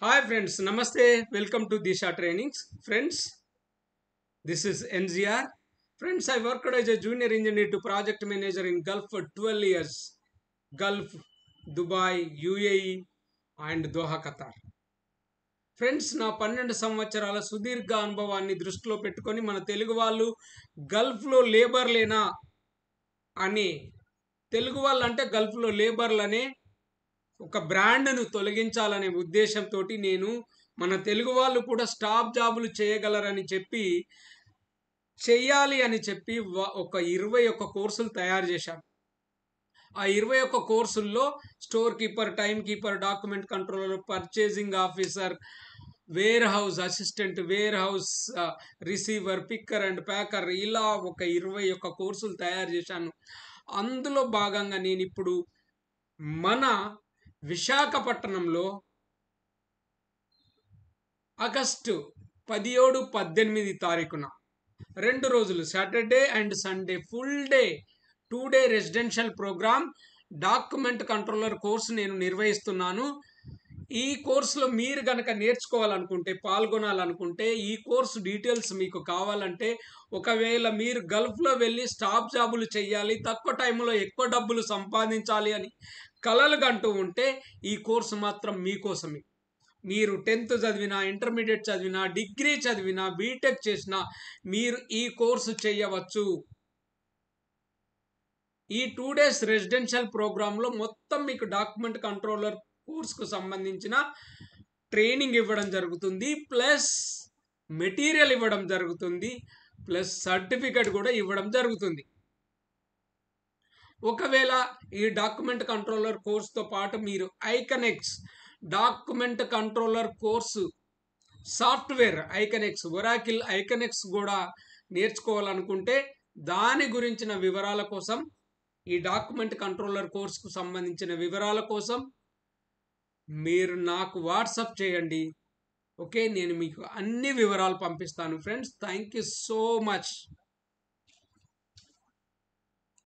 Hi friends, Namaste. Welcome to Disha Trainings. Friends, this is NZR. Friends, I worked as a junior engineer to project manager in Gulf for 12 years. Gulf, Dubai, UAE and Doha, Qatar. Friends నా 12 సంవత్సరాల సుదీర్ఘ అనుభవాన్ని దృష్టిలో పెట్టుకొని మన తెలుగు వాళ్ళు గల్ఫ్లో లేబర్లేనా అని తెలుగు వాళ్ళు అంటే గల్ఫ్లో లేబర్లనే ఒక బ్రాండ్ను తొలగించాలనే ఉద్దేశంతో నేను మన తెలుగు వాళ్ళు కూడా స్టాప్ జాబులు చేయగలరని చెప్పి చెయ్యాలి అని చెప్పి ఒక 21 కోర్సులు తయారు చేశాను. ఆ 21 కోర్సుల్లో store keeper, time keeper, document controller, purchasing officer, warehouse assistant, warehouse receiver, picker and packer, ఇలా ఒక 21 కోర్సులు తయారు చేశాను. అందులో భాగంగా నేను ఇప్పుడు మన విశాఖపట్నంలో ఆగస్టు 17, 18 తారీఖున 2 రోజులు Saturday and Sunday full day 2 day residential program document controller course నేను నిర్వహిస్తున్నాను. ఈ కోర్సులో మీరు గనక నేర్చుకోవాలనుకుంటే, పాల్గొనాలనుకుంటే, ఈ కోర్సు డీటెయిల్స్ మీకు కావాలంటే, ఒకవేళ మీరు గల్ఫ్లో వెళ్ళి స్టాప్ జాబులు చేయాలి, తక్కువ టైంలో ఎక్కువ డబ్బులు సంపాదించాలి అని కలలు కంటూ ఉంటే ఈ కోర్సు మాత్రం మీకోసమే. మీరు 10th చదివినా, ఇంటర్మీడియట్ చదివినా, డిగ్రీ చదివినా, బీటెక్ చేసినా మీరు ఈ కోర్సు చేయవచ్చు. ఈ 2 డేస్ రెసిడెన్షియల్ ప్రోగ్రాంలో మొత్తం మీకు డాక్యుమెంట్ కంట్రోలర్ కోర్సుకు సంబంధించిన ట్రైనింగ్ ఇవ్వడం జరుగుతుంది, ప్లస్ మెటీరియల్ ఇవ్వడం జరుగుతుంది, ప్లస్ సర్టిఫికెట్ కూడా ఇవ్వడం జరుగుతుంది. ఒకవేళ ఈ డాక్యుమెంట్ కంట్రోలర్ కోర్సుతో పాటు మీరు Aconex document controller course software Aconex, Oracle Aconex కూడా నేర్చుకోవాలనుకుంటే దాని గురించిన వివరాల కోసం, ఈ డాక్యుమెంట్ కంట్రోలర్ కోర్సుకు సంబంధించిన వివరాల కోసం మీరు నాకు వాట్సాప్ చేయండి. ఓకే, నేను మీకు అన్ని వివరాలు పంపిస్తాను. Friends, thank you so much.